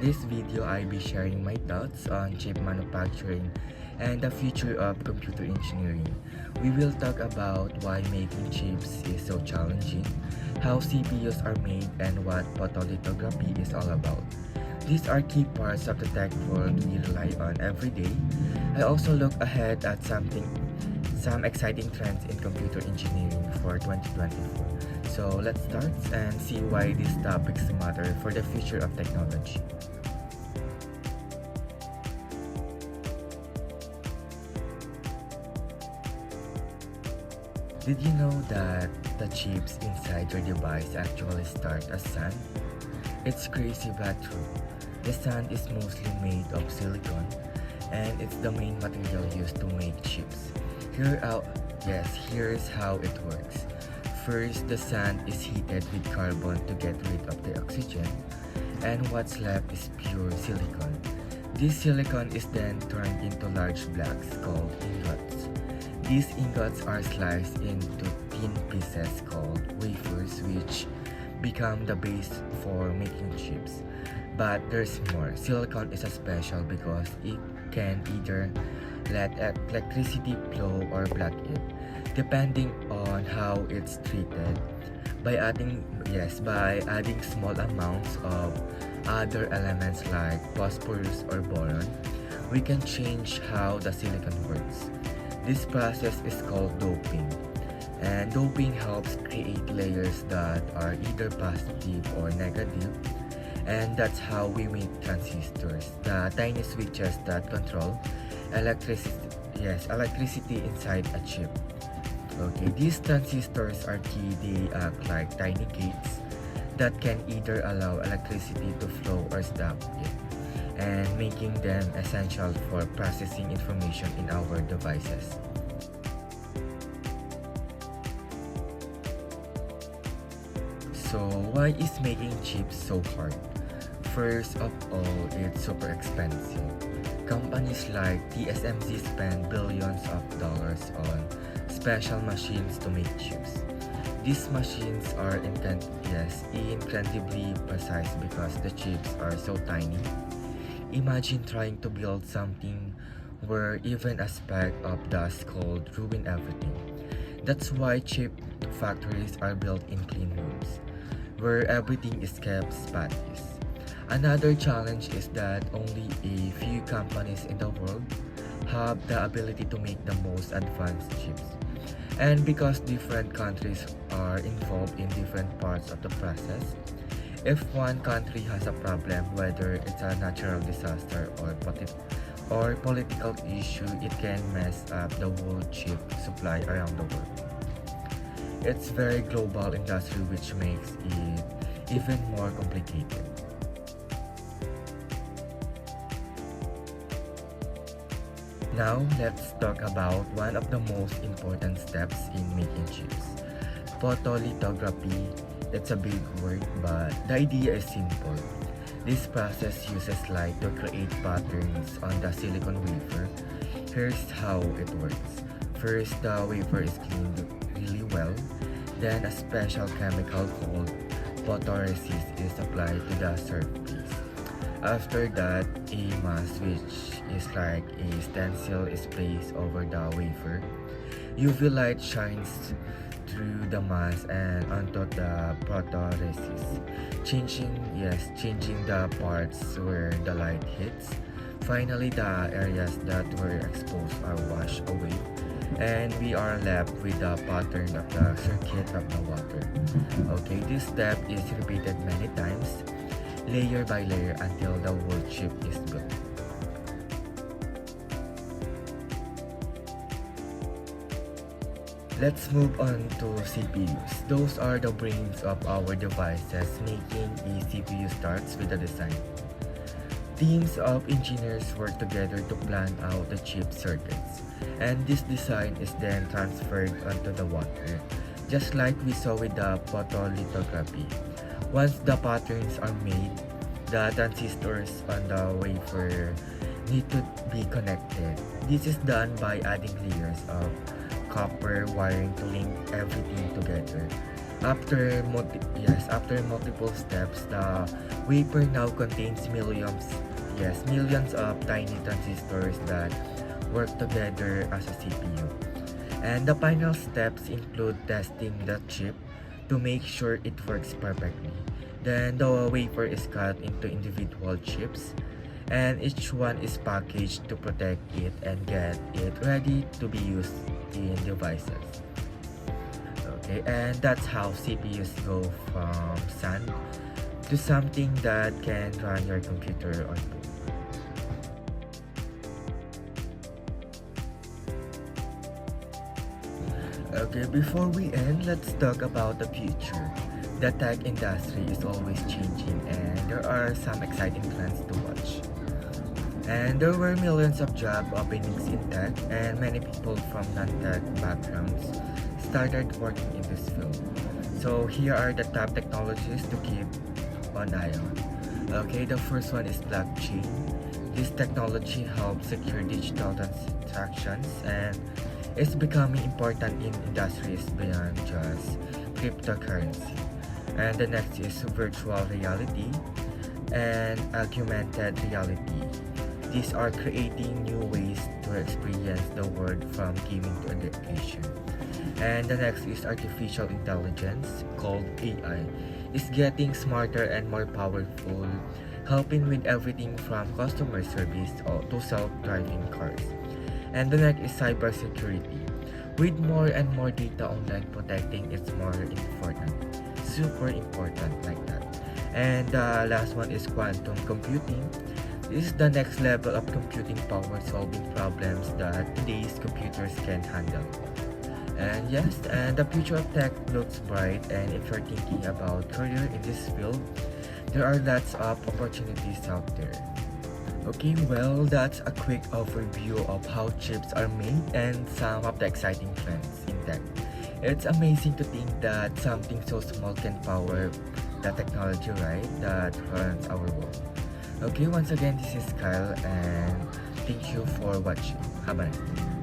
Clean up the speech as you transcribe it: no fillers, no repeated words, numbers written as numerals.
this video, I'll be sharing my thoughts on chip manufacturing and the future of computer engineering. We will talk about why making chips is so challenging, how CPUs are made, and what photolithography is all about. These are key parts of the tech world we rely on every day. I also look ahead at some exciting trends in computer engineering for 2024. So let's start and see why these topics matter for the future of technology. Did you know that the chips inside your device actually start as sand? It's crazy but true. The sand is mostly made of silicon, and it's the main material used to make chips. Here's how it works. First, the sand is heated with carbon to get rid of the oxygen, and what's left is pure silicon. This silicon is then turned into large blocks called ingots. These ingots are sliced into thin pieces called wafers, which become the base for making chips. But there's more. Silicon is special because it can either let electricity flow or block it, depending on how it's treated. By adding small amounts of other elements like phosphorus or boron, we can change how the silicon works. This process is called doping, and doping helps create layers that are either positive or negative, and that's how we make transistors, the tiny switches that control electricity inside a chip. Okay, these transistors are key. They act like tiny gates that can either allow electricity to flow or stop it, and making them essential for processing information in our devices. So why is making chips so hard? First of all, it's super expensive. Companies like TSMC spend billions of dollars on special machines to make chips. These machines are incredibly precise because the chips are so tiny. Imagine trying to build something where even a speck of dust could ruin everything. That's why chip factories are built in clean rooms, where everything is kept spotless. Another challenge is that only a few companies in the world have the ability to make the most advanced chips. And because different countries are involved in different parts of the process, if one country has a problem, whether it's a natural disaster or political issue, it can mess up the whole chip supply around the world. It's very global industry, which makes it even more complicated. Now, let's talk about one of the most important steps in making chips. Photolithography. It's a big word, but the idea is simple. This process uses light to create patterns on the silicon wafer. Here's how it works. First, the wafer is cleaned really well. Then a special chemical called photoresist is applied to the surface. After that, a mask, which is like a stencil, is placed over the wafer. UV light shines through the mask and onto the photoresist, changing the parts where the light hits. Finally, the areas that were exposed are washed away, and we are left with the pattern of the circuit of the water. Okay, this step is repeated many times, layer by layer, until the whole chip is built. Let's move on to CPUs. Those are the brains of our devices. Making a CPU starts with the design. Teams of engineers work together to plan out the chip circuits, and this design is then transferred onto the wafer, just like we saw with the photolithography. Once the patterns are made, the transistors on the wafer need to be connected. This is done by adding layers of copper wiring to link everything together. After multiple steps, the wafer now contains millions of tiny transistors that work together as a CPU. And the final steps include testing the chip to make sure it works perfectly. Then the wafer is cut into individual chips, and each one is packaged to protect it and get it ready to be used in devices. Okay, and that's how CPUs go from sand to something that can run your computer on board. Okay, before we end, let's talk about the future. The tech industry is always changing and there are some exciting trends to watch. And there were millions of job openings in tech and many people from non-tech backgrounds started working in this field. So here are the top technologies to keep an eye on. Okay, the first one is blockchain. This technology helps secure digital transactions and is becoming important in industries beyond just cryptocurrency. And the next is virtual reality and augmented reality. These are creating new ways to experience the world from gaming to education. And the next is artificial intelligence called AI. It's getting smarter and more powerful, helping with everything from customer service to self-driving cars. And the next is cybersecurity. With more and more data online, protecting it's more important. Super important like that. And the last one is quantum computing. This is the next level of computing power solving problems that today's computers can handle. And yes, and the future of tech looks bright, and if you're thinking about career in this field, there are lots of opportunities out there. Okay, well, that's a quick overview of how chips are made and some of the exciting trends in tech. It's amazing to think that something so small can power the technology, right, that runs our world. Okay, once again, this is Kyle, and thank you for watching. Have a nice day.